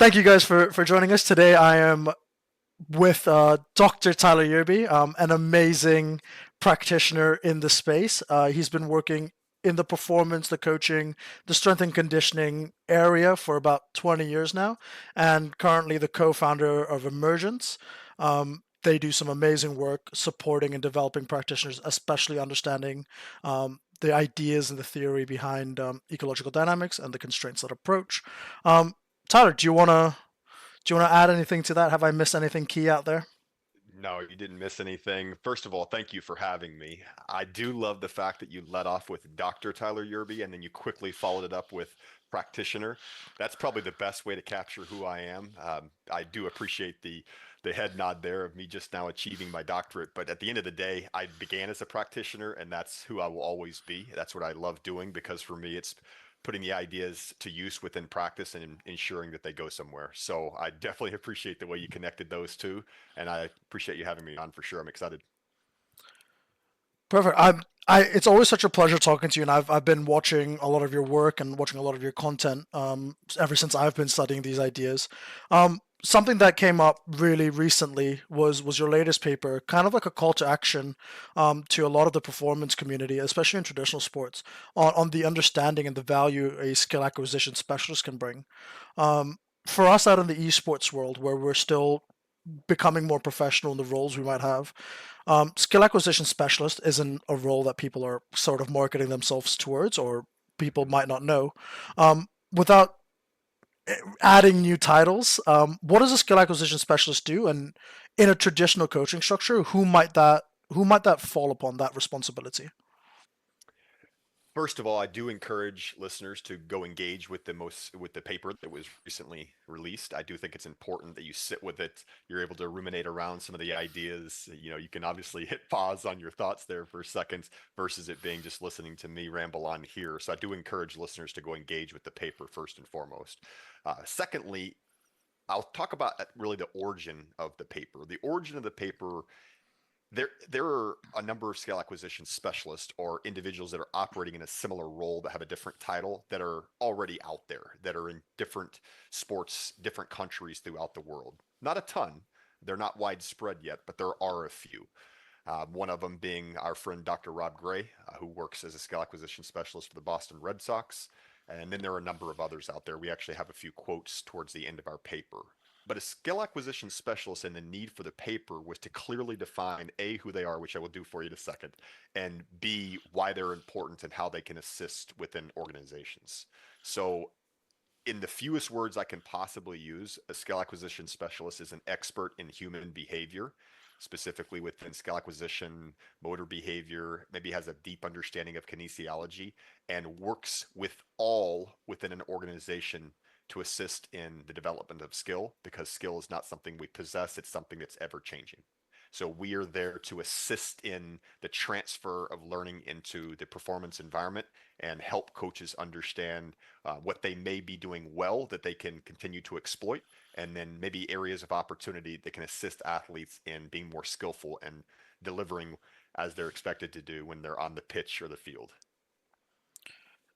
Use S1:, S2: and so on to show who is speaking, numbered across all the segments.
S1: Thank you guys for joining us today. I am with Dr. Tyler Yearby, an amazing practitioner in the space. He's been working in the performance, the coaching, the strength and conditioning area for about 20 years now, and currently the co-founder of Emergence. They do some amazing work supporting and developing practitioners, especially understanding the ideas and the theory behind ecological dynamics and the constraints that approach. Um, Tyler, do you want to add anything to that? Have I missed anything key out there?
S2: No, you didn't miss anything. First of all, thank you for having me. I do love the fact that you led off with Dr. Tyler Yearby and then you quickly followed it up with practitioner. That's probably the best way to capture who I am. I do appreciate the head nod there of me just now achieving my doctorate, but at the end of the day, I began as a practitioner and that's who I will always be. That's what I love doing because for me, it's putting the ideas to use within practice and ensuring that they go somewhere. So I definitely appreciate the way you connected those two and I appreciate you having me on for sure. I'm excited.
S1: Perfect. It's always such a pleasure talking to you, and I've been watching a lot of your work and watching a lot of your content ever since I've been studying these ideas. Something that came up really recently was your latest paper, kind of like a call to action to a lot of the performance community, especially in traditional sports, on the understanding and the value a skill acquisition specialist can bring. For us out in the esports world, where we're still becoming more professional in the roles we might have. Skill acquisition specialist isn't a role that people are sort of marketing themselves towards, or people
S2: Mhm.
S1: might not know. Without adding new titles, what does a skill acquisition specialist do? And in a traditional coaching structure, who might that fall upon that responsibility?
S2: First of all, I do encourage listeners to go engage with the paper that was recently released. I do think it's important that you sit with it. You're able to ruminate around some of the ideas. You know, you can obviously hit pause on your thoughts there for a second versus it being just listening to me ramble on here. So I do encourage listeners to go engage with the paper first and foremost. Secondly, I'll talk about really the origin of the paper. The origin of the paper there are a number of scale acquisition specialists or individuals that are operating in a similar role that have a different title that are already out there, that are in different sports, different countries throughout the world. Not a ton. They're not widespread yet, but there are a few. One of them being our friend Dr. Rob Gray, who works as a scale acquisition specialist for the Boston Red Sox. And then there are a number of others out there. We actually have a few quotes towards the end of our paper. But a skill acquisition specialist and the need for the paper was to clearly define A, who they are, which I will do for you in a second, and B, why they're important and how they can assist within organizations. So, in the fewest words I can possibly use, a skill acquisition specialist is an expert in human behavior, specifically within skill acquisition, motor behavior, maybe has a deep understanding of kinesiology, and works with all within an organization to assist in the development of skill because skill is not something we possess, it's something that's ever changing. So we are there to assist in the transfer of learning into the performance environment and help coaches understand what they may be doing well that they can continue to exploit, and then maybe areas of opportunity that can assist athletes in being more skillful and delivering as they're expected to do when they're on the pitch or the field.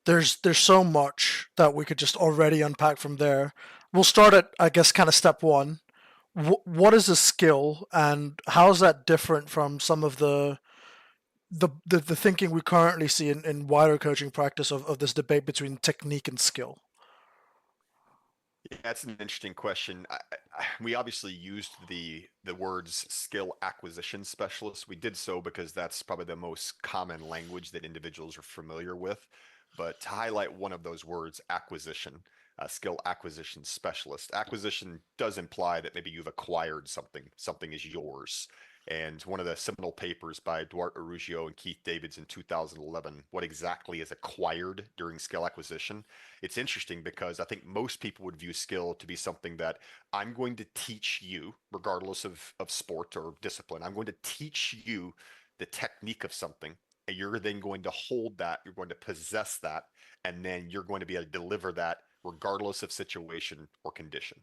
S1: There's so much that we could just already unpack from there. We'll start at, I guess, kind of step one. What is a skill, and how is that different from some of the thinking we currently see in wider coaching practice of this debate between technique and skill?
S2: Yeah, that's an interesting question. We obviously used the words skill acquisition specialist. We did so because that's probably the most common language that individuals are familiar with. But to highlight one of those words, acquisition, skill acquisition specialist. Acquisition does imply that maybe you've acquired something, something is yours. And one of the seminal papers by Duarte Arugio and Keith Davids in 2011, what exactly is acquired during skill acquisition? It's interesting because I think most people would view skill to be something that I'm going to teach you, regardless of sport or discipline. I'm going to teach you the technique of something. And you're then going to hold that, you're going to possess that, and then you're going to be able to deliver that regardless of situation or condition.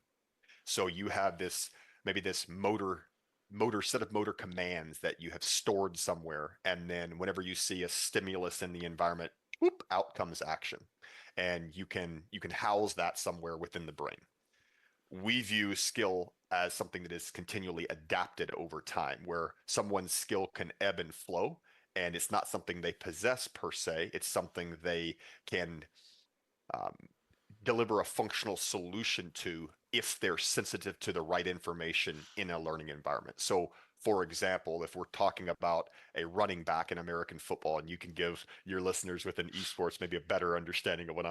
S2: So you have this maybe this motor set of motor commands that you have stored somewhere, and then whenever you see a stimulus in the environment, whoop, out comes action, and you can house that somewhere within the brain. we view skill as something that is continually adapted over time, where someone's skill can ebb and flow, and it's not something they possess per se. It's something they can um, deliver a functional solution to if they're sensitive to the right information in a learning environment. So, for example, if we're talking about a running back in American football, and you can give your listeners within esports maybe a better understanding of what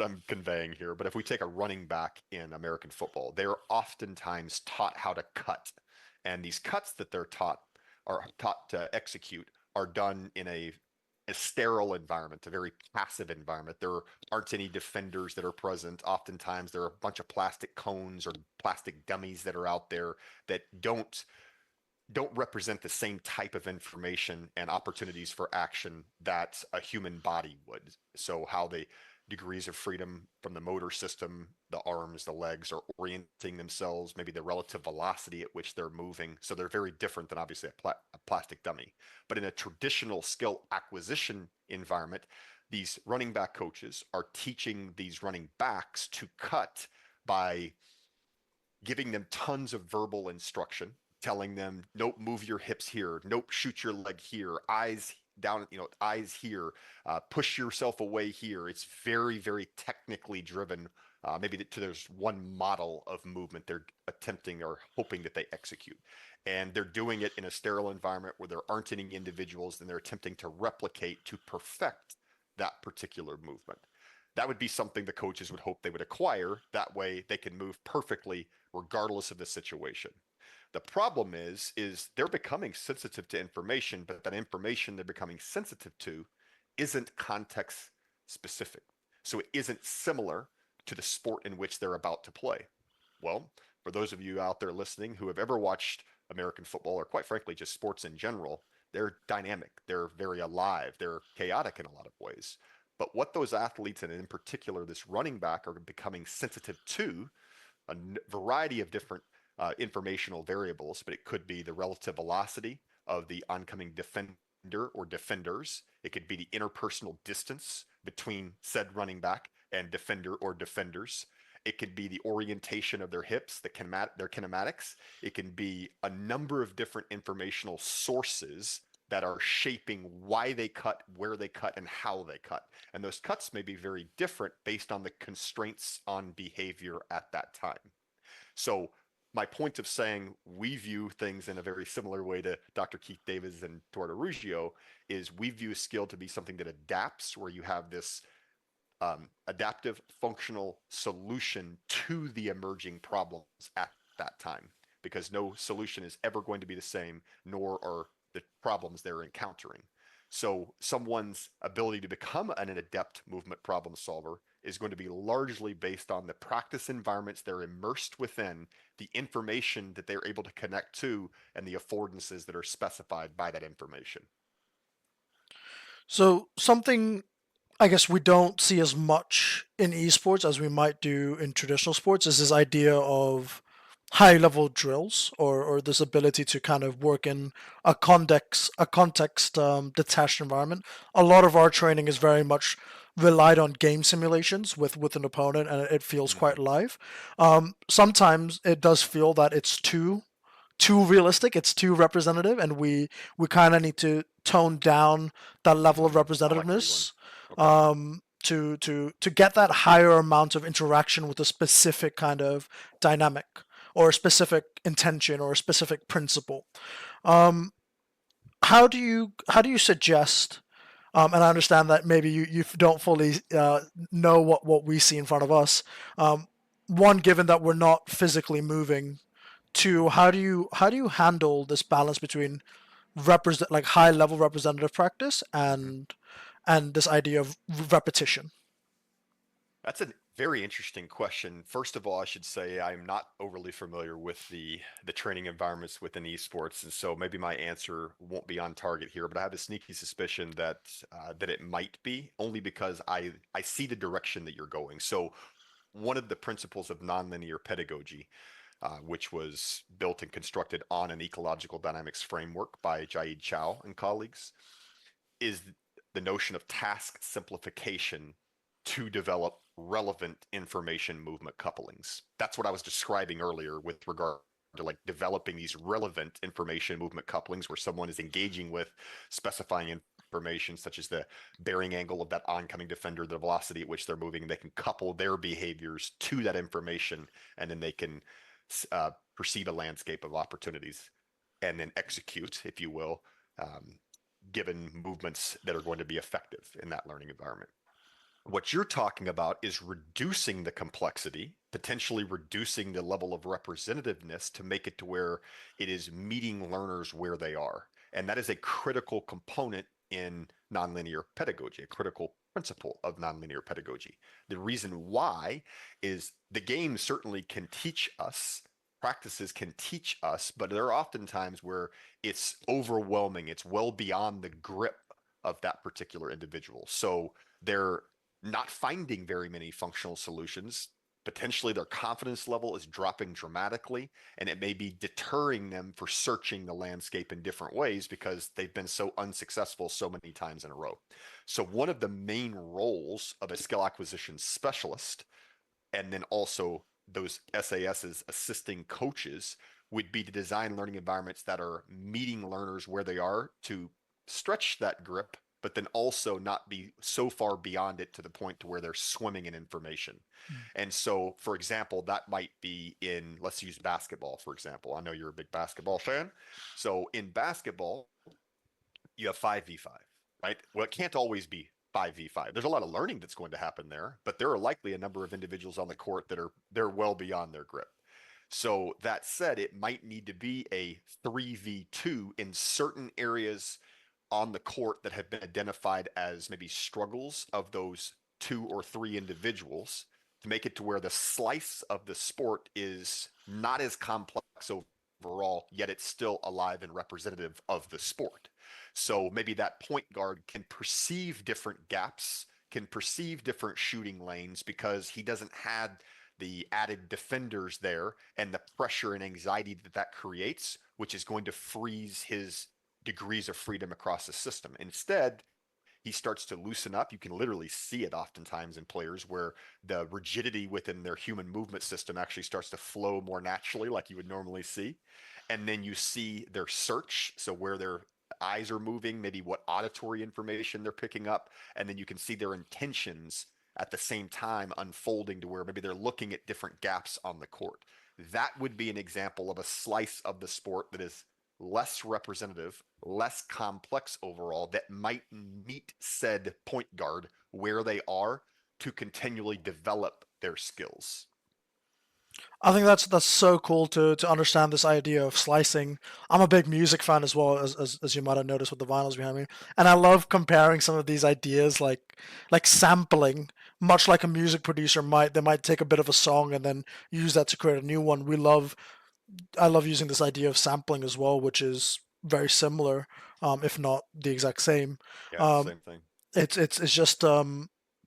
S2: I'm conveying here. But if we take a running back in American football, they're oftentimes taught how to cut, and these cuts that they're taught are taught to execute are done in a sterile environment, a very passive environment. There aren't any defenders that are present. Oftentimes, there are a bunch of plastic cones or plastic dummies that are out there that don't represent the same type of information and opportunities for action that a human body would. So, how the degrees of freedom from the motor system, the arms, the legs are orienting themselves, maybe the relative velocity at which they're moving. So, they're very different than obviously a plastic dummy. But in a traditional skill acquisition environment, these running back coaches are teaching these running backs to cut by giving them tons of verbal instruction, telling them, nope, move your hips here, nope, shoot your leg here, eyes down, eyes here, push yourself away here. It's very, very technically driven. Maybe to there's one model of movement they're attempting or hoping that they execute. And they're doing it in a sterile environment where there aren't any individuals, and they're attempting to replicate to perfect that particular movement. That would be something the coaches would hope they would acquire. That way they can move perfectly regardless of the situation. The problem is they're becoming sensitive to information, but that information they're becoming sensitive to isn't context specific. So it isn't similar to the sport in which they're about to play. Well, for those of you out there listening who have ever watched American football, or quite frankly just sports in general, they're dynamic, they're very alive, they're chaotic in a lot of ways. But what those athletes, and in particular this running back, are becoming sensitive to a variety of different informational variables, but it could be the relative velocity of the oncoming defender or defenders. It could be the interpersonal distance between said running back and defender or defenders. It could be the orientation of their hips, their kinematics. It can be a number of different informational sources that are shaping why they cut, where they cut, and how they cut. And those cuts may be very different based on the constraints on behavior at that time. So my point of saying we view things in a very similar way to Dr. Keith Davis and Eduardo Ruggiero is we view skill to be something that adapts, where you have this adaptive functional solution to the emerging problems at that time, because no solution is ever going to be the same, nor are the problems they're encountering. So someone's ability to become an adept movement problem solver is going to be largely based on the practice environments they're immersed within, the information that they're able to connect to, and the affordances that are specified by that information.
S1: So something I guess we don't see as much in esports as we might do in traditional sports is this idea of high level drills, or this ability to kind of work in a context detached environment. A lot of our training is very much relied on game simulations with an opponent, and it feels quite
S2: Mm-hmm.
S1: live. Sometimes it does feel that it's too realistic, it's too representative, and we kind of need to tone down that level of
S2: Mm-hmm. I like where you're going.
S1: representativeness
S2: Okay.
S1: to get that higher amount of interaction with a specific kind of dynamic or a specific intention or a specific principle. Um, how do you suggest? And I understand that maybe you don't fully know what we see in front of us. One, given that we're not physically moving. Two, how do you handle this balance between represent like high level representative practice
S2: Mm-hmm.
S1: and this idea of repetition?
S2: That's a very interesting question. First of all, I should say I'm not overly familiar with the training environments within esports, and so maybe my answer won't be on target here. But I have a sneaky suspicion that it might be, only because I see the direction that you're going. So one of the principles of nonlinear pedagogy, which was built and constructed on an ecological dynamics framework by Jaid Chow and colleagues, is the notion of task simplification to develop relevant information movement couplings. That's what I was describing earlier with regard to like developing these relevant information movement couplings where someone is engaging with specifying information such as the bearing angle of that oncoming defender, the velocity at which they're moving. They can couple their behaviors to that information, and then they can perceive a landscape of opportunities and then execute, if you will, um, given movements that are going to be effective in that learning environment. What you're talking about is reducing the complexity, potentially reducing the level of representativeness to make it to where it is meeting learners where they are. And that is a critical component in nonlinear pedagogy, a critical principle of nonlinear pedagogy. The reason why is the game certainly can teach us, practices can teach us, but there are often times where it's overwhelming, it's well beyond the grip of that particular individual. So they're not finding very many functional solutions. Potentially their confidence level is dropping dramatically, and it may be deterring them for searching the landscape in different ways because they've been so unsuccessful so many times in a row. So, one of the main roles of a skill acquisition specialist, and then also those SASs assisting coaches, would be to design learning environments that are meeting learners where they are to stretch that grip, but then also not be so far beyond it to the point to where they're swimming in information. And so, for example, that might be in, let's use basketball, for example. I know you're a big basketball fan. So in basketball, you have 5v5, right? Well, it can't always be 5v5. There's a lot of learning that's going to happen there, but there are likely a number of individuals on the court that are they're well beyond their grip. So that said, it might need to be a 3v2 in certain areas on the court that have been identified as maybe struggles of those two or three individuals to make it to where the slice of the sport is not as complex overall, yet it's still alive and representative of the sport. So maybe that point guard can perceive different gaps, can perceive different shooting lanes because he doesn't have the added defenders there and the pressure and anxiety that that creates, which is going to freeze his degrees of freedom across the system. Instead, he starts to loosen up. You can literally see it oftentimes in players where the rigidity within their human movement system actually starts to flow more naturally, like you would normally see. And then you see their search, so where their eyes are moving, maybe what auditory information they're picking up, and then you can see their intentions at the same time unfolding to where maybe they're looking at different gaps on the court. That would be an example of a slice of the sport that is less representative, less complex overall, that might meet said point guard where they are to continually develop their skills.
S1: I think that's so cool to understand this idea of slicing. I'm a big music fan as well, as you might have noticed with the vinyls behind me, and I love comparing some of these ideas like sampling. Much like a music producer might, they might take a bit of a song and then use that to create a new one. I love using this idea of sampling as well, which is very similar, if not the exact same.
S2: Yeah,
S1: Um,
S2: same thing.
S1: it's just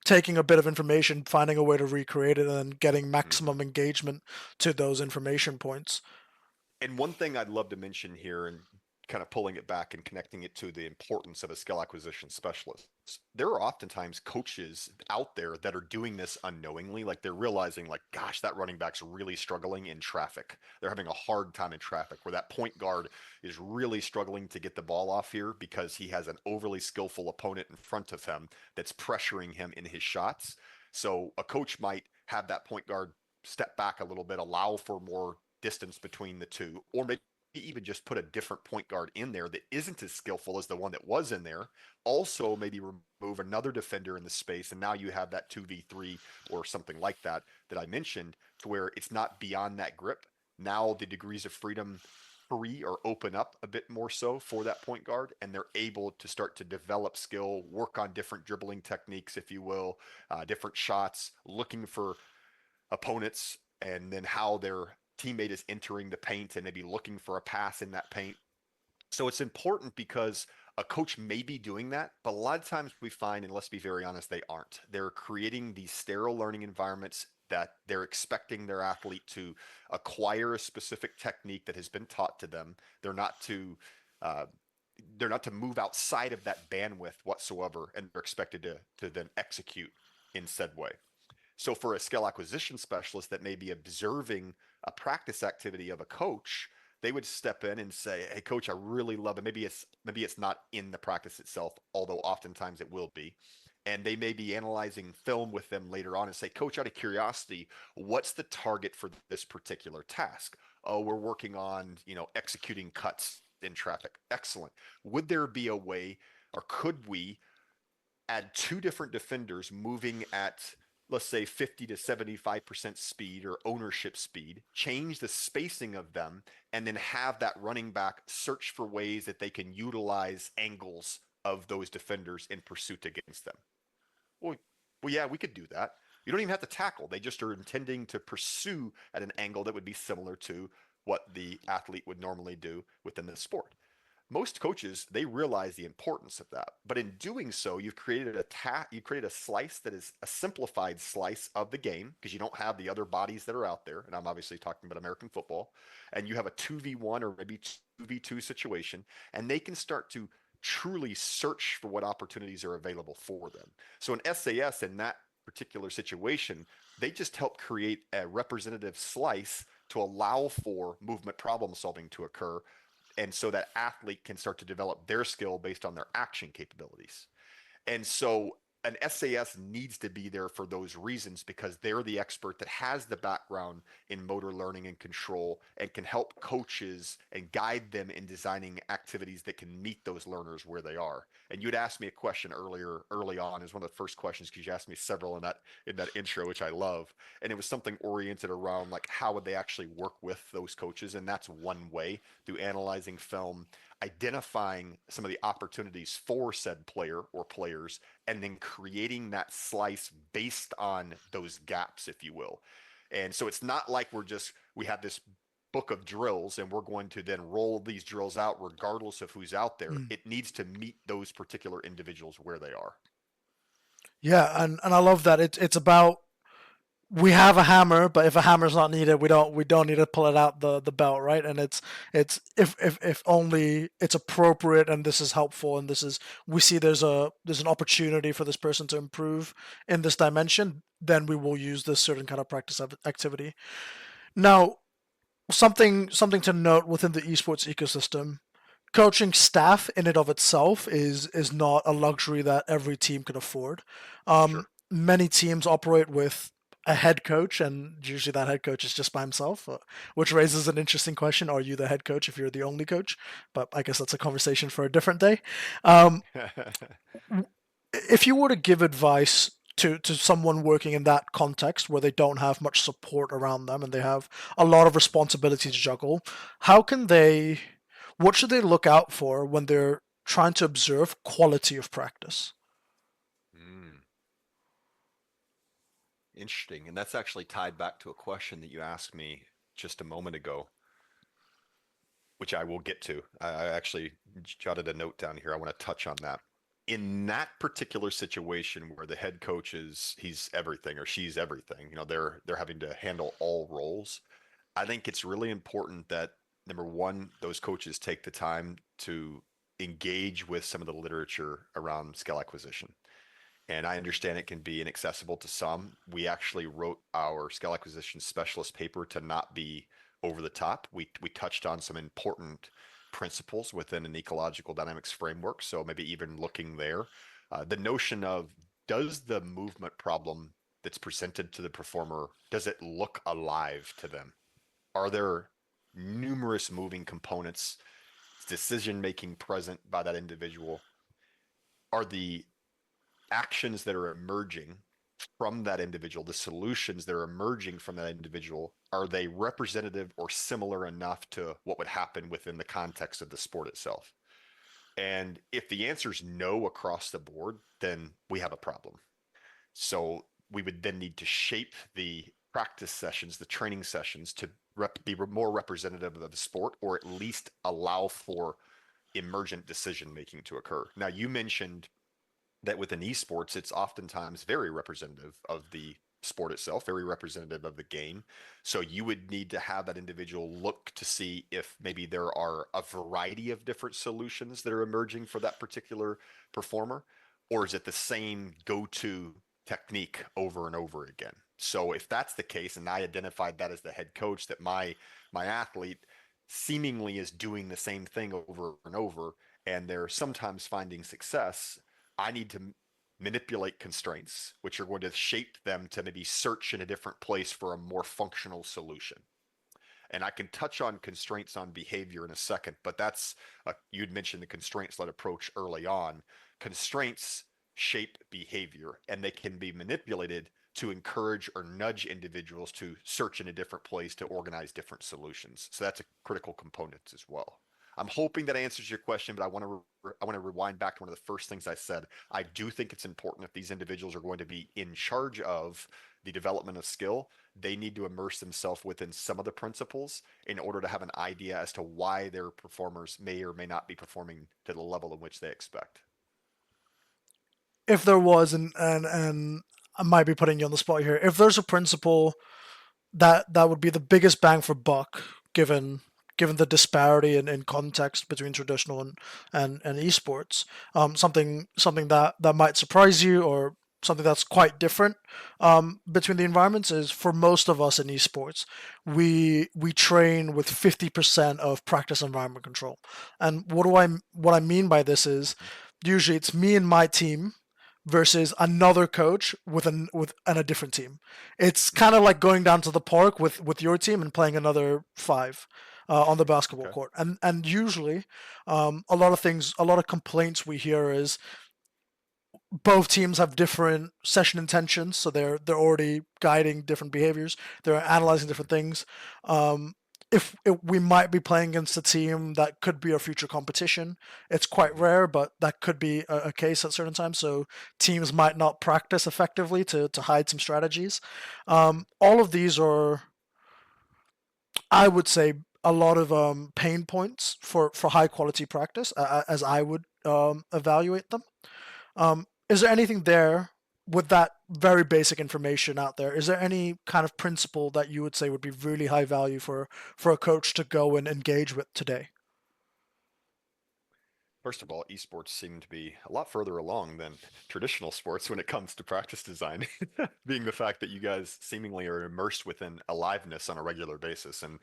S1: taking a bit of information, finding a way to recreate it, and then getting
S2: Mm-hmm.
S1: maximum engagement to those information points.
S2: And one thing I'd love to mention here, and kind of pulling it back and connecting it to the importance of a skill acquisition specialist, there are oftentimes coaches out there that are doing this unknowingly. Like they're realizing, like, gosh, that running back's really struggling in traffic. They're having a hard time in traffic, where that point guard is really struggling to get the ball off here because he has an overly skillful opponent in front of him that's pressuring him in his shots. So a coach might have that point guard step back a little bit, allow for more distance between the two, or maybe even just put a different point guard in there that isn't as skillful as the one that was in there. Also, maybe remove another defender in the space, and now you have that 2v3 or something like that that I mentioned, to where it's not beyond that grip. Now the degrees of freedom free or open up a bit more so for that point guard, and they're able to start to develop skill, work on different dribbling techniques, if you will, different shots, looking for opponents, and then how their teammate is entering the paint and maybe looking for a pass in that paint. So it's important because a coach may be doing that, but a lot of times we find, and let's be very honest, they aren't. They're creating these sterile learning environments that they're expecting their athlete to acquire a specific technique that has been taught to them. They're not to uh, they're not to move outside of that bandwidth whatsoever, and they're expected to then execute in said way. So for a skill acquisition specialist that may be observing a practice activity of a coach, they would step in and say, "Hey, coach, I really love it." Maybe it's not in the practice itself, although oftentimes it will be. And they may be analyzing film with them later on and say, "Coach, out of curiosity, what's the target for this particular task?" "Oh, we're working on, executing cuts in traffic." "Excellent. Would there be a way, or could we add two different defenders moving at, let's say, 50 to 75% speed or ownership speed, change the spacing of them, and then have that running back search for ways that they can utilize angles of those defenders in pursuit against them?" Well, well, yeah, we could do that. You don't even have to tackle. They just are intending to pursue at an angle that would be similar to what the athlete would normally do within the sport. Most coaches, they realize the importance of that, but in doing so, you've created a slice that is a simplified slice of the game, because you don't have the other bodies that are out there, and I'm obviously talking about American football. And you have a 2v1 or maybe 2v2 situation, and they can start to truly search for what opportunities are available for them. So an SAS in that particular situation, they just help create a representative slice to allow for movement problem solving to occur, and so that athlete can start to develop their skill based on their action capabilities. And so an SAS needs to be there for those reasons, because they're the expert that has the background in motor learning and control and can help coaches and guide them in designing activities that can meet those learners where they are. And you'd asked me a question early on, is one of the first questions, because you asked me several in that intro, which I love. And it was something oriented around, like, how would they actually work with those coaches? And that's one way, through analyzing film, identifying some of the opportunities for said player or players, and then creating that slice based on those gaps, if you will. And so it's not like we have this book of drills and we're going to then roll these drills out regardless of who's out there.
S1: Mm.
S2: It needs to meet those particular individuals where they are.
S1: Yeah, and I love that it's about, we have a hammer, but if a hammer's not needed, we don't need to pull it out the belt, right? And it's if only it's appropriate and this is helpful and this is, we see there's an opportunity for this person to improve in this dimension, then we will use this certain kind of practice activity. Now, something to note within the esports ecosystem, coaching staff in and of itself is not a luxury that every team can afford.
S2: Sure.
S1: Many teams operate with a head coach, and usually that head coach is just by himself, which raises an interesting question: are you the head coach if you're the only coach? But I guess that's a conversation for a different day. Um, if you were to give advice to someone working in that context where they don't have much support around them and they have a lot of responsibility to juggle, how can they, what should they look out for when they're trying to observe quality of practice?
S2: Mm, interesting. And that's actually tied back to a question that you asked me just a moment ago, which I will get to. I actually jotted a note down here. I want to touch on that. In that particular situation where the head coach he's everything or she's everything, they're having to handle all roles. I think it's really important that, number one, those coaches take the time to engage with some of the literature around skill acquisition. And I understand it can be inaccessible to some. We actually wrote our skill acquisition specialist paper to not be over the top. We touched on some important principles within an ecological dynamics framework. So maybe even looking there, the notion of, does the movement problem that's presented to the performer, does it look alive to them? Are there numerous moving components, decision making present by that individual? Are the actions that are emerging from that individual, the solutions that are emerging from that individual, are they representative or similar enough to what would happen within the context of the sport itself? And if the answer is no across the board, then we have a problem. So we would then need to shape the practice sessions, the training sessions, to be more representative of the sport, or at least allow for emergent decision making to occur. Now, you mentioned that within esports, it's oftentimes very representative of the sport itself, very representative of the game. So you would need to have that individual look to see if maybe there are a variety of different solutions that are emerging for that particular performer, or is it the same go-to technique over and over again? So if that's the case, and I identified that as the head coach, that my athlete seemingly is doing the same thing over and over, and they're sometimes finding success, I need to manipulate constraints, which are going to shape them to maybe search in a different place for a more functional solution. And I can touch on constraints on behavior in a second, but you'd mentioned the constraints led approach early on. Constraints shape behavior, and they can be manipulated to encourage or nudge individuals to search in a different place to organize different solutions. So that's a critical component as well. I'm hoping that answers your question, but I want to rewind back to one of the first things I said. I do think it's important if these individuals are going to be in charge of the development of skill, they need to immerse themselves within some of the principles in order to have an idea as to why their performers may or may not be performing to the level in which they expect.
S1: If there was, and I might be putting you on the spot here, if there's a principle that would be the biggest bang for buck, given the disparity in context between traditional and esports, something that might surprise you, or something that's quite different between the environments, is for most of us in esports, we train with 50% of practice environment control. And what I mean by this is, usually it's me and my team versus another coach with a different team. It's kind of like going down to the park with your team and playing another five on the basketball
S2: Okay.
S1: court. And usually, a lot of complaints we hear is both teams have different session intentions, so they're already guiding different behaviors. They're analyzing different things. Um, if we might be playing against a team that could be a future competition, it's quite
S2: Mm-hmm.
S1: rare, but that could be a case at certain times. So teams might not practice effectively to hide some strategies.
S2: Mm-hmm.
S1: All of these are, I would say, a lot of pain points for high quality practice, as I would evaluate them. Is there anything there, with that very basic information out there? Is there any kind of principle that you would say would be really high value for a coach to go and engage with today?
S2: First of all, esports seem to be a lot further along than traditional sports when it comes to practice design, being the fact that you guys seemingly are immersed within aliveness on a regular basis. And,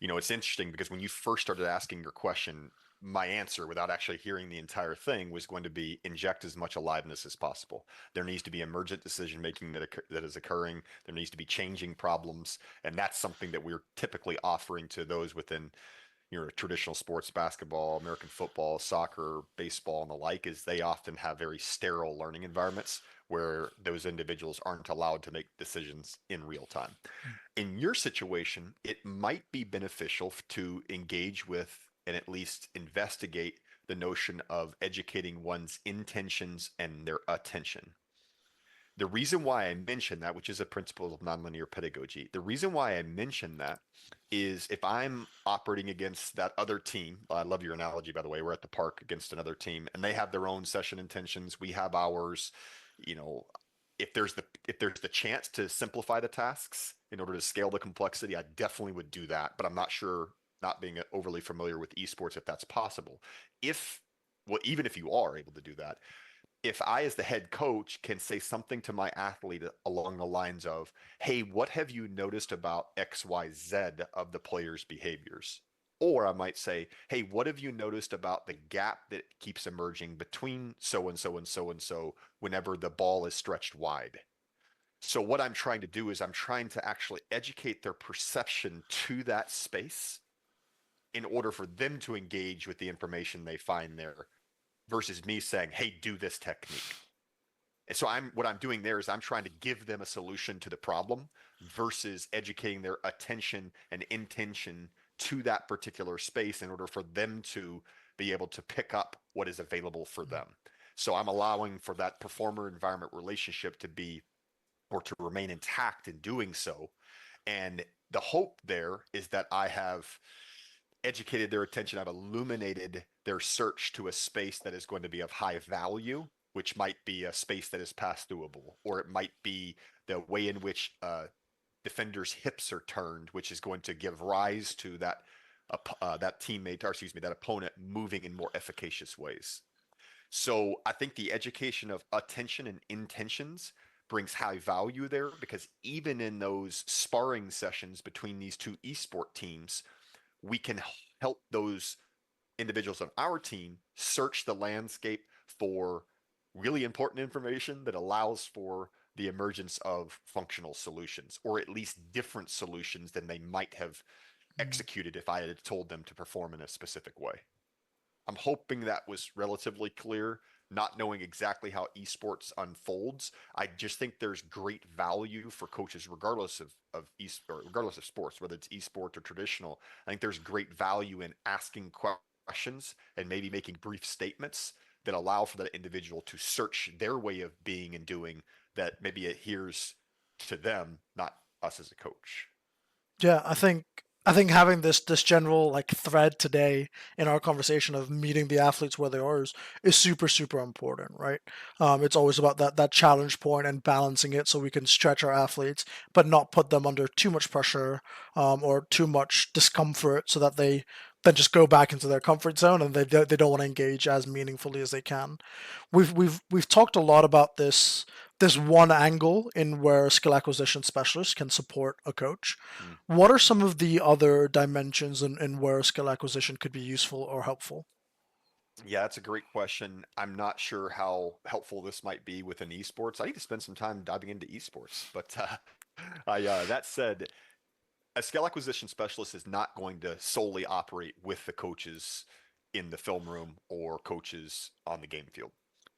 S2: it's interesting because when you first started asking your question, my answer, without actually hearing the entire thing, was going to be inject as much aliveness as possible. There needs to be emergent decision making that is occurring. There needs to be changing problems. And that's something that we're typically offering to those within traditional sports, basketball, American football, soccer, baseball, and the like, is they often have very sterile learning environments where those individuals aren't allowed to make decisions in real time. In your situation, it might be beneficial to engage with and at least investigate the notion of educating one's intentions and their attention. The reason why I mention that, which is a principle of nonlinear pedagogy, the reason why I mention that is if I'm operating against that other team, I love your analogy, by the way, we're at the park against another team and they have their own session intentions, we have ours, you know, if there's the chance to simplify the tasks in order to scale the complexity, I definitely would do that, but I'm not sure, not being overly familiar with esports, if that's possible. If well, even if you are able to do that, if I, as the head coach, can say something to my athlete along the lines of, hey, what have you noticed about XYZ of the player's behaviors? Or I might say, hey, what have you noticed about the gap that keeps emerging between so and so and so and so whenever the ball is stretched wide? So, what I'm trying to do is I'm trying to actually educate their perception to that space in order for them to engage with the information they find there versus me saying, hey, do this technique. And so what I'm doing there is I'm trying to give them a solution to the problem versus educating their attention and intention to that particular space in order for them to be able to pick up what is available for them. So I'm allowing for that performer environment relationship to be or to remain intact in doing so. And the hope there is that I have educated their attention, I've illuminated their search to a space that is going to be of high value, which might be a space that is pass throughable, or it might be the way in which defender's hips are turned, which is going to give rise to that teammate, or excuse me, that opponent moving in more efficacious ways. So I think the education of attention and intentions brings high value there because even in those sparring sessions between these two esport teams, we can help those individuals on our team search the landscape for really important information that allows for the emergence of functional solutions, or at least different solutions than they might have
S1: Mm.
S2: executed if I had told them to perform in a specific way. I'm hoping that was relatively clear. Not knowing exactly how esports unfolds, I just think there's great value for coaches, regardless of or regardless of sports, whether it's esport or traditional. I think there's great value in asking questions and maybe making brief statements that allow for that individual to search their way of being and doing that maybe adheres to them, not us as a coach.
S1: Yeah, I think having this general like thread today in our conversation of meeting the athletes where they are is super important, right? It's always about that challenge point and balancing it so we can stretch our athletes, but not put them under too much pressure or too much discomfort, so that they then just go back into their comfort zone and they don't want to engage as meaningfully as they can. We've talked a lot about this one angle in where skill acquisition specialists can support a coach. What are
S2: Mm-hmm.
S1: some of the other dimensions in where skill acquisition could be useful or helpful?
S2: Yeah, that's a great question. I'm not sure how helpful this might be within esports. I need to spend some time diving into esports. But that said, a skill acquisition specialist is not going to solely operate with the coaches in the film room or coaches on the game field.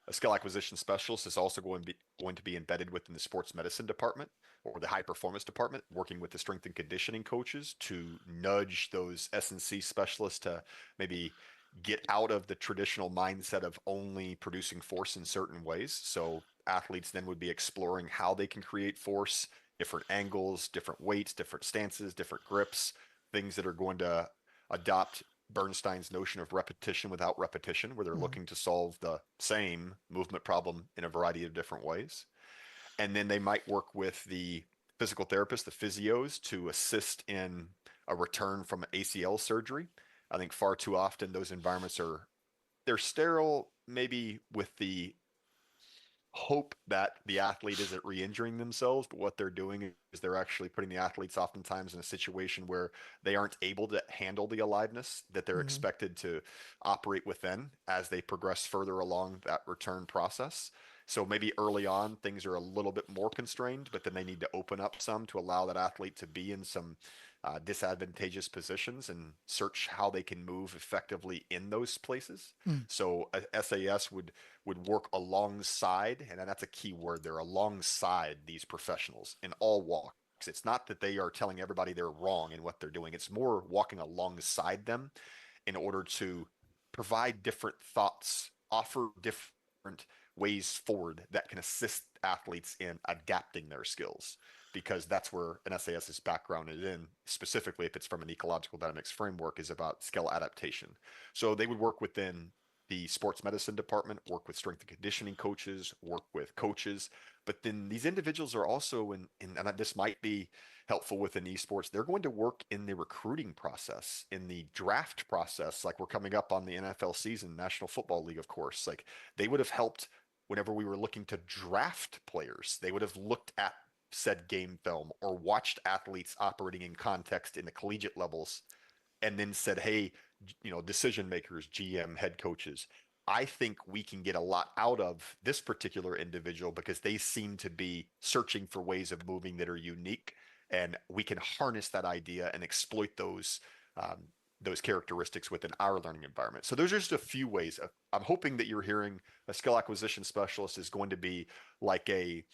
S2: A skill acquisition specialist is also going to be embedded within the sports medicine department or the high performance department, working with the strength and conditioning coaches to nudge those S&C specialists to maybe get out of the traditional mindset of only producing force in certain ways. So athletes then would be exploring how they can create force, different angles, different weights, different stances, different grips, things that are going to adopt Bernstein's notion of repetition without repetition, where they're
S1: Mm,
S2: looking to solve the same movement problem in a variety of different ways. And then they might work with the physical therapist, the physios, to assist in a return from ACL surgery. I think far too often those environments are they're sterile, maybe with the hope that the athlete isn't re-injuring themselves, but what they're doing is they're actually putting the athletes oftentimes in a situation where they aren't able to handle the aliveness that they're
S1: mm,
S2: expected to operate within as they progress further along that return process. So maybe early on things are a little bit more constrained, but then they need to open up some to allow that athlete to be in some disadvantageous positions and search how they can move effectively in those places.
S1: mm,
S2: So a SAS would work alongside, and that's a key word there, alongside these professionals in all walks. It's not that they are telling everybody they're wrong in what they're doing. It's more walking alongside them in order to provide different thoughts, offer different ways forward that can assist athletes in adapting their skills. Because that's where an SAS's background is in, specifically if it's from an ecological dynamics framework, is about skill adaptation. So they would work within the sports medicine department, work with strength and conditioning coaches, work with coaches. But then these individuals are also and this might be helpful within esports, they're going to work in the recruiting process, in the draft process. Like we're coming up on the NFL season, National Football League, of course. Like they would have helped whenever we were looking to draft players. They would have looked at said game film or watched athletes operating in context in the collegiate levels and then said, hey, decision makers, GM, head coaches, I think we can get a lot out of this particular individual because they seem to be searching for ways of moving that are unique. And we can harness that idea and exploit those characteristics within our learning environment. So those are just a few ways. I'm hoping that you're hearing a skill acquisition specialist is going to be like a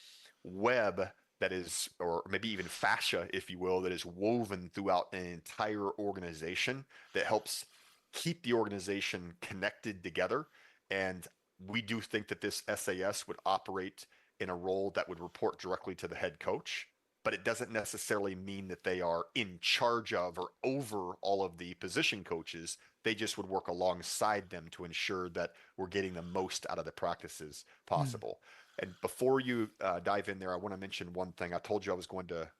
S2: web that is, or maybe even fascia, if you will, that is woven throughout an entire organization that helps keep the organization connected together. And we do think that this SAS would operate in a role that would report directly to the head coach, but it doesn't necessarily mean that they are in charge of or over all of the position coaches. They just would work alongside them to ensure that we're getting the most out of the practices
S1: mm.
S2: possible. And before you dive in there, I want to mention one thing. I told you I was going to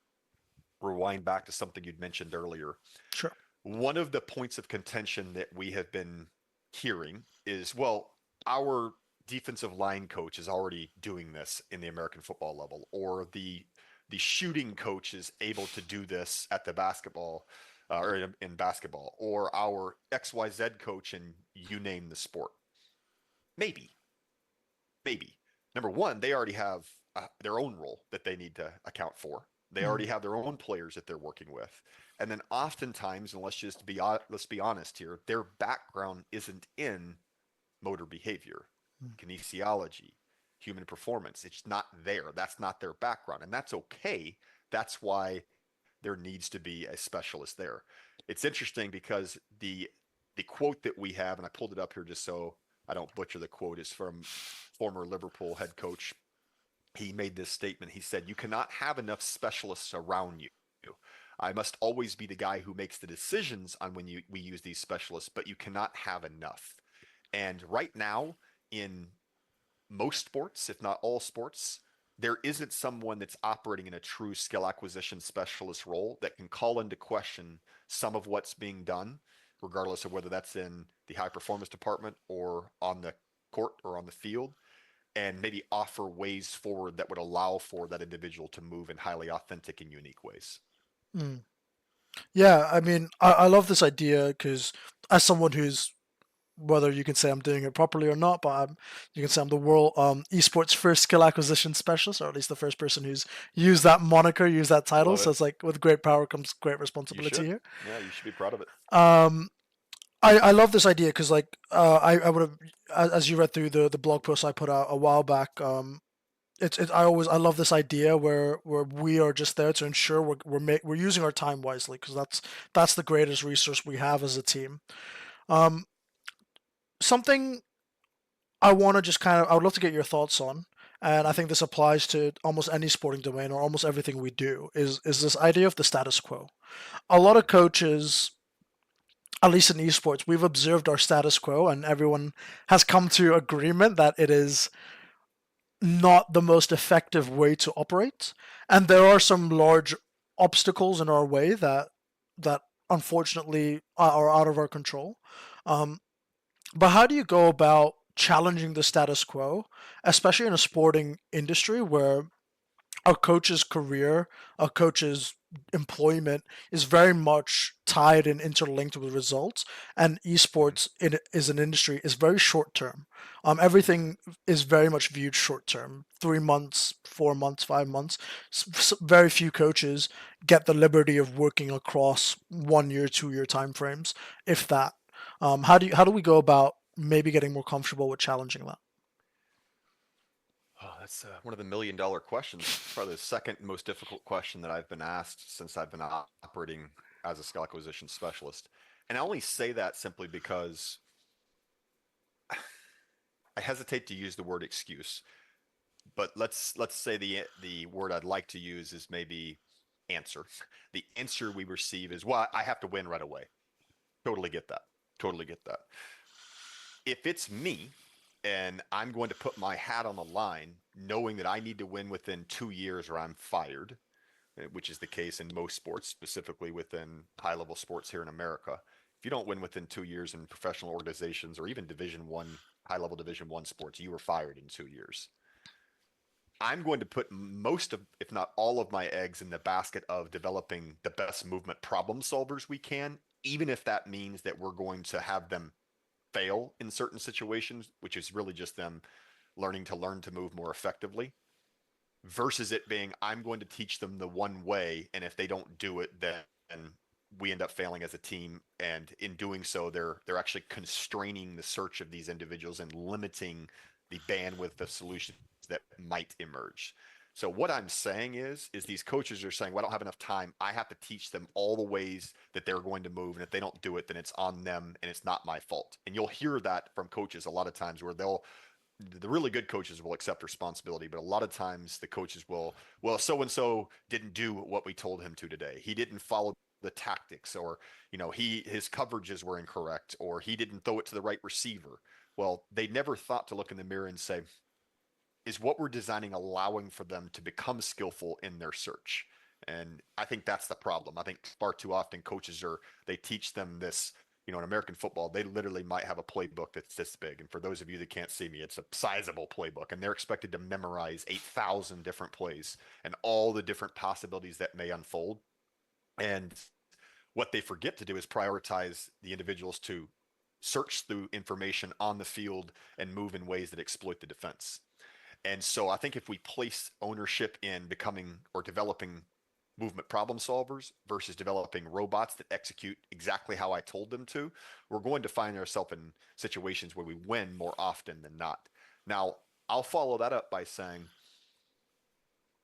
S2: rewind back to something you'd mentioned earlier.
S1: Sure.
S2: One of the points of contention that we have been hearing is, well, our defensive line coach is already doing this in the American football level, or the shooting coach is able to do this at the basketball or in basketball, or our XYZ coach, and you name the sport. Maybe, maybe. Number one, they already have their own role that they need to account for. They
S1: Mm,
S2: already have their own players that they're working with, and then oftentimes, and let's be honest here, their background isn't in motor behavior,
S1: mm,
S2: kinesiology, human performance. It's not there. That's not their background, and that's okay. That's why there needs to be a specialist there. It's interesting because the quote that we have, and I pulled it up here just so I don't butcher the quote, is from former Liverpool head coach. He made this statement. He said, "You cannot have enough specialists around you. I must always be the guy who makes the decisions on when we use these specialists, but you cannot have enough." And right now, in most sports, if not all sports, there isn't someone that's operating in a true skill acquisition specialist role that can call into question some of what's being done, regardless of whether that's in the high performance department or on the court or on the field, and maybe offer ways forward that would allow for that individual to move in highly authentic and unique ways.
S1: mm. Yeah, I mean, I love this idea because as someone who's, whether you can say I'm doing it properly or not, but you can say I'm the world esports first skill acquisition specialist, or at least the first person who's used that moniker, used that title.
S2: Love
S1: So
S2: it.
S1: it's like with great power comes great
S2: You
S1: responsibility
S2: should.
S1: here.
S2: Yeah, you should be proud of it.
S1: Um, I love this idea because like I would have, as you read through the blog post I put out a while back. I love this idea where we are just there to ensure we're using our time wisely, because that's the greatest resource we have as a team. Um, Something I want to just kind of, I would love to get your thoughts on, and I
S2: Mm-hmm.
S1: think this applies to almost any sporting domain or almost everything we do, is this idea of the status quo. A lot of coaches, at least in esports, we've observed our status quo, and everyone has come to agreement that it is not the most effective way to operate, and there are some large obstacles in our way that unfortunately are out of our control. Um, but how do you go about challenging the status quo, especially in a sporting industry where a coach's career, a coach's employment is very much tied and interlinked with results, and
S2: Mm-hmm.
S1: esports is an industry is very short term. Everything is very much viewed short term, 3 months, 4 months, 5 months. Very few coaches get the liberty of working across 1 year, 2 year time frames, if that. How do we go about maybe getting more comfortable with challenging that?
S2: Oh, that's one of the $1 million questions. It's probably the second most difficult question that I've been asked since I've been operating as a skill acquisition specialist. And I only say that simply because I hesitate to use the word excuse, but let's say the word I'd like to use is maybe answer. The answer we receive is, "Well, I have to win right away." Totally get that. Totally get that. If it's me and I'm going to put my hat on the line, knowing that I need to win within 2 years or I'm fired, which is the case in most sports, specifically within high level sports here in America. If you don't win within 2 years in professional organizations or even Division 1, high level Division 1 sports, you were fired in 2 years. I'm going to put most of, if not all of my eggs in the basket of developing the best movement problem solvers we can, even if that means that we're going to have them fail in certain situations, which is really just them learn to move more effectively, versus it being, I'm going to teach them the one way, and if they don't do it, then we end up failing as a team. And in doing so, they're actually constraining the search of these individuals and limiting the bandwidth of solutions that might emerge. So what I'm saying is these coaches are saying, "Well, I don't have enough time. I have to teach them all the ways that they're going to move, and if they don't do it, then it's on them, and it's not my fault." And you'll hear that from coaches a lot of times, where the really good coaches will accept responsibility, but a lot of times the coaches will, "Well, so and so didn't do what we told him to today. He didn't follow the tactics, or his coverages were incorrect, or he didn't throw it to the right receiver." Well, they never thought to look in the mirror and say, "Is what we're designing allowing for them to become skillful in their search?" And I think that's the problem. I think far too often coaches they teach them this In American football, they literally might have a playbook that's this big. And for those of you that can't see me, it's a sizable playbook. And they're expected to memorize 8,000 different plays and all the different possibilities that may unfold. And what they forget to do is prioritize the individuals to search through information on the field and move in ways that exploit the defense. And so I think if we place ownership in becoming or developing movement problem solvers versus developing robots that execute exactly how I told them to, we're going to find ourselves in situations where we win more often than not. Now, I'll follow that up by saying,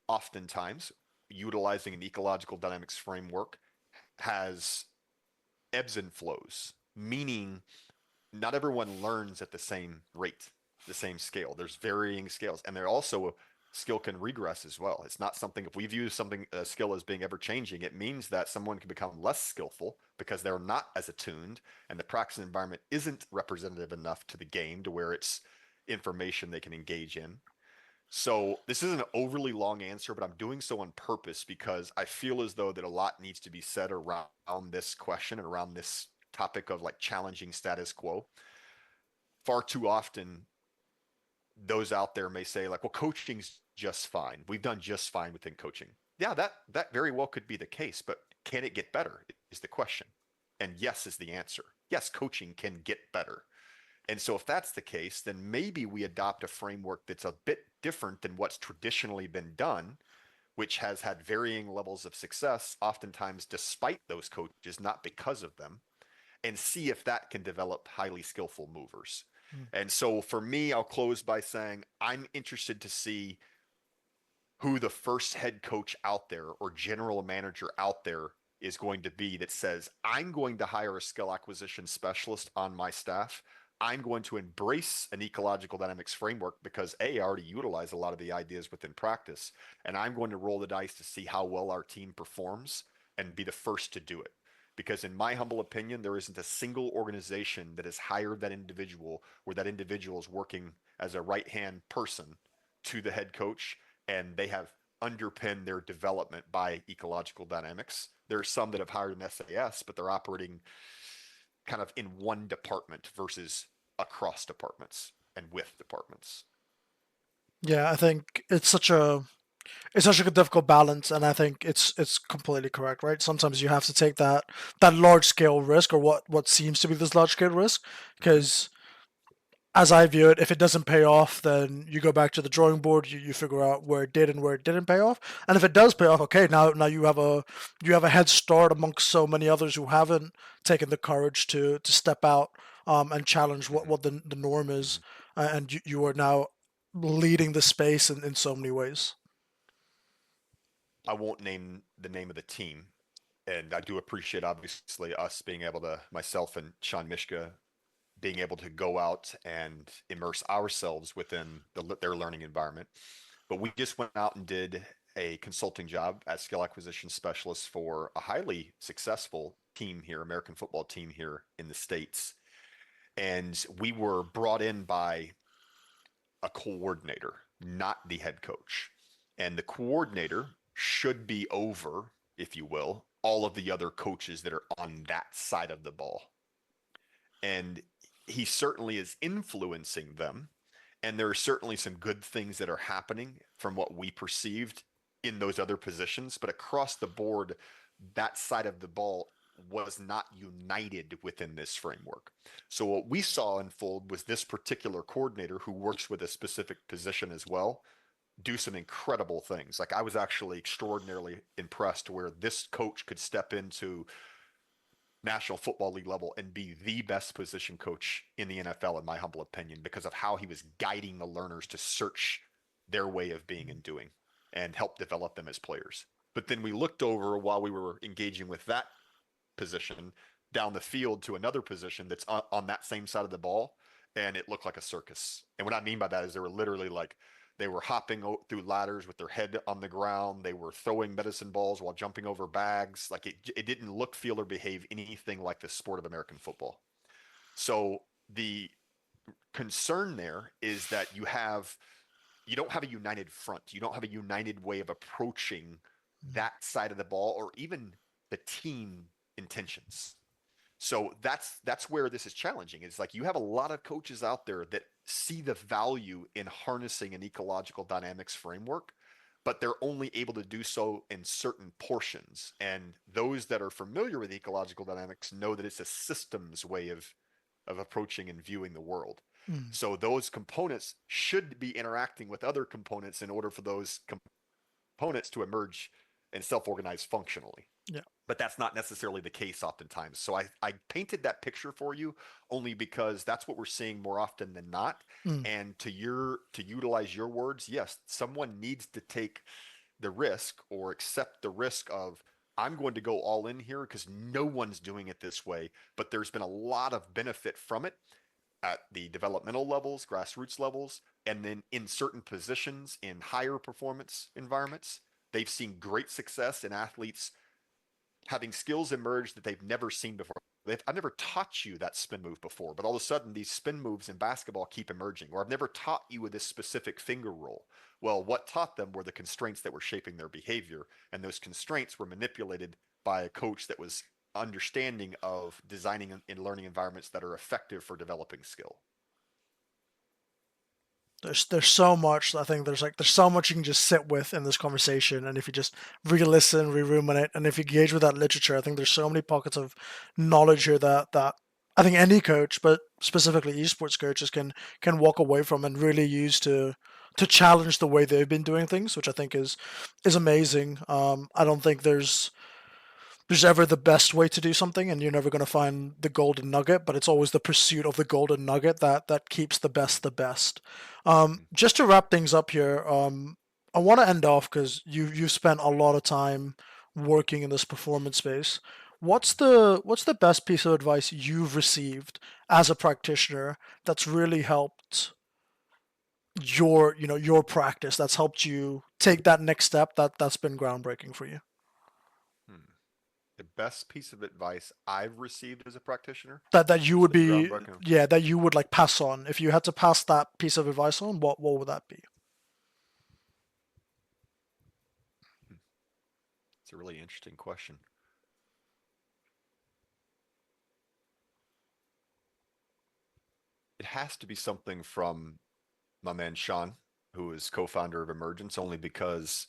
S2: oftentimes, utilizing an ecological dynamics framework has ebbs and flows, meaning not everyone learns at the same rate, the same scale. There's varying scales, and there also skill can regress as well. It's not something, if we view something a skill as being ever changing, it means that someone can become less skillful because they're not as attuned, and the practice environment isn't representative enough to the game to where it's information they can engage in. So this isn't an overly long answer, but I'm doing so on purpose because I feel as though that a lot needs to be said around this question and around this topic of like challenging status quo. Far too often, those out there may say like, well, coaching's just fine. We've done just fine within coaching. Yeah, that very well could be the case, but can it get better is the question. And yes is the answer. Yes, coaching can get better. And so if that's the case, then maybe we adopt a framework that's a bit different than what's traditionally been done, which has had varying levels of success, oftentimes despite those coaches, not because of them, and see if that can develop highly skillful movers.
S1: Mm.
S2: And so for me, I'll close by saying I'm interested to see who the first head coach out there or general manager out there is going to be that says, I'm going to hire a skill acquisition specialist on my staff. I'm going to embrace an ecological dynamics framework because A, I already utilize a lot of the ideas within practice. And I'm going to roll the dice to see how well our team performs and be the first to do it. Because, in my humble opinion, there isn't a single organization that has hired that individual where that individual is working as a right hand person to the head coach and they have underpinned their development by ecological dynamics. There are some that have hired an SAS, but they're operating kind of in one department versus across departments and with departments.
S1: Yeah, I think it's such a difficult balance, and I think it's completely correct, right? Sometimes you have to take that large scale risk, or what seems to be this large scale risk,
S2: Mm-hmm.
S1: because as I view it, if it doesn't pay off, then you go back to the drawing board. You figure out where it did and where it didn't pay off. And if it does pay off, okay, now you have a head start amongst so many others who haven't taken the courage to step out and challenge what
S2: Mm-hmm.
S1: the norm is,
S2: Mm-hmm.
S1: and you are now leading the space in so many ways.
S2: I won't name the name of the team, and I do appreciate obviously us being able to, myself and Sean Mishka, being able to go out and immerse ourselves within their learning environment. But we just went out and did a consulting job as skill acquisition specialists for a highly successful team here, American football team here in the States. And we were brought in by a coordinator, not the head coach. And the coordinator should be over, if you will, all of the other coaches that are on that side of the ball. And he certainly is influencing them. And there are certainly some good things that are happening from what we perceived in those other positions. But across the board, that side of the ball was not united within this framework. So what we saw unfold was this particular coordinator who works with a specific position as well do some incredible things. Like I was actually extraordinarily impressed where this coach could step into National Football League level and be the best position coach in the NFL, in my humble opinion, because of how he was guiding the learners to search their way of being and doing and help develop them as players. But then we looked over while we were engaging with that position down the field to another position that's on that same side of the ball, and it looked like a circus. And what I mean by that is they were literally like they were hopping through ladders with their head on the ground. They were throwing medicine balls while jumping over bags. Like it didn't look, feel, or behave anything like the sport of American football. So the concern there is that you don't have a united front. You don't have a united way of approaching that side of the ball or even the team intentions. So that's where this is challenging. It's like you have a lot of coaches out there that see the value in harnessing an ecological dynamics framework, but they're only able to do so in certain portions. And those that are familiar with ecological dynamics know that it's a systems way of approaching and viewing the world.
S1: Mm.
S2: So those components should be interacting with other components in order for those components to emerge and self-organize functionally,
S1: Yeah.
S2: but that's not necessarily the case oftentimes. So I painted that picture for you only because that's what we're seeing more often than not.
S1: Mm.
S2: And to utilize your words, yes, someone needs to take the risk or accept the risk of I'm going to go all in here because no one's doing it this way, but there's been a lot of benefit from it at the developmental levels, grassroots levels, and then in certain positions in higher performance environments. They've seen great success in athletes having skills emerge that they've never seen before. I've never taught you that spin move before, but all of a sudden these spin moves in basketball keep emerging. Or I've never taught you with this specific finger roll. Well, what taught them were the constraints that were shaping their behavior, and those constraints were manipulated by a coach that was understanding of designing and learning environments that are effective for developing skill.
S1: There's so much. I think there's so much you can just sit with in this conversation, and if you just re-listen, re-ruminate, and if you engage with that literature, I think there's so many pockets of knowledge here that I think any coach, but specifically esports coaches, can walk away from and really use to challenge the way they've been doing things, which I think is amazing. I don't think there's ever the best way to do something, and you're never going to find the golden nugget, but it's always the pursuit of the golden nugget that keeps the best the best. Just to wrap things up here, I want to end off because you've spent a lot of time working in this performance space. What's the best piece of advice you've received as a practitioner that's really helped your practice, that's helped you take that next step that's been groundbreaking for you?
S2: Hmm. The best piece of advice I've received as a practitioner
S1: That you
S2: that's
S1: would
S2: been
S1: be,
S2: groundbreaking.
S1: yeah, that you would like pass on if you had to pass that piece of advice on, what would that be?
S2: Hmm. It's a really interesting question. It has to be something from my man Sean, who is co-founder of Emergence, only because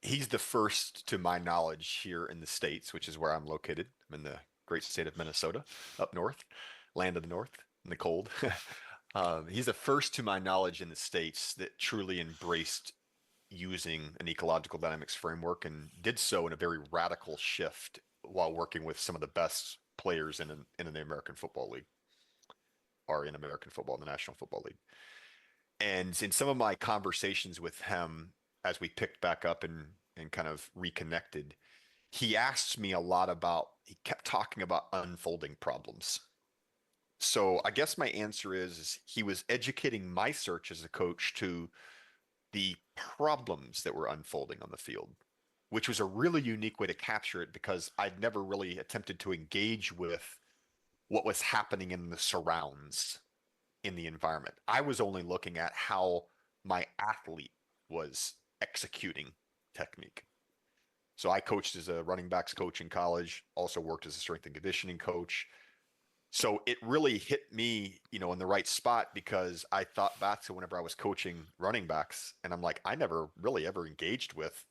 S2: he's the first, to my knowledge, here in the States, which is where I'm located. I'm in the great state of Minnesota, up north, land of the north, in the cold. He's the first, to my knowledge, in the States that truly embraced using an ecological dynamics framework and did so in a very radical shift while working with some of the best players in the American Football League, or in American football, in the National Football League. And in some of my conversations with him, as we picked back up and kind of reconnected, he asked me a lot about, he kept talking about unfolding problems. So I guess my answer is he was educating my search as a coach to the problems that were unfolding on the field, which was a really unique way to capture it because I'd never really attempted to engage with what was happening in the surrounds in the environment. I was only looking at how my athlete was executing technique. So I coached as a running backs coach in college, also worked as a strength and conditioning coach. So it really hit me, in the right spot because I thought back to whenever I was coaching running backs, and I'm like, I never really ever engaged with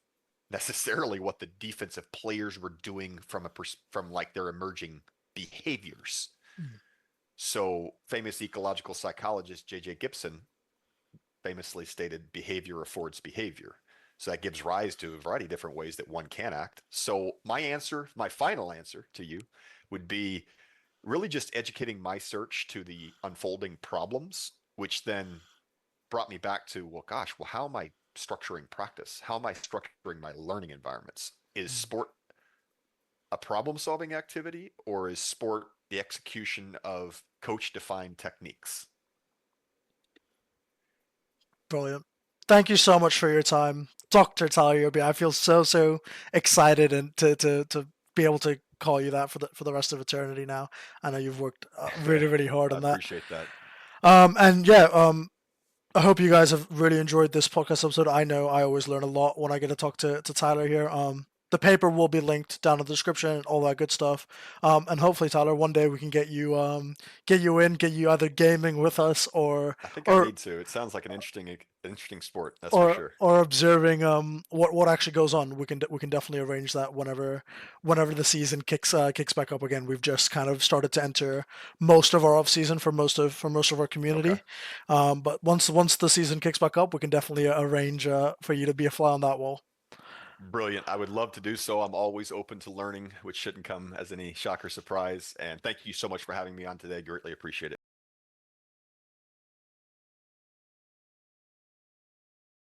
S2: necessarily what the defensive players were doing from like their emerging behaviors.
S1: Mm.
S2: So famous ecological psychologist J.J. Gibson famously stated, behavior affords behavior. So that gives rise to a variety of different ways that one can act. So my final answer to you would be really just educating my search to the unfolding problems, which then brought me back to, well, gosh, well, how am I structuring practice? How am I structuring my learning environments? Is
S1: Mm.
S2: sport a problem solving activity, or is sport the execution of coach defined techniques?
S1: Brilliant. Thank you so much for your time, Dr. Tyler Yearby. I feel so excited and to be able to call you that for the rest of eternity now. I know you've worked really hard
S2: I
S1: on that.
S2: appreciate that.
S1: And yeah, I hope you guys have really enjoyed this podcast episode. I know I always learn a lot when I get to talk to Tyler here. the paper will be linked down in the description and all that good stuff. And hopefully, Tyler, one day we can get you either gaming with us
S2: I think I
S1: or
S2: need to. It sounds like an interesting sport. That's for sure.
S1: or observing what actually goes on. We can definitely arrange that whenever the season kicks back up again. We've just kind of started to enter most of our off season for most of our
S2: Okay.
S1: community. But once the season kicks back up, we can definitely arrange for you to be a fly on that wall.
S2: Brilliant. I would love to do so. I'm always open to learning, which shouldn't come as any shock or surprise. And thank you so much for having me on today. Greatly appreciate it.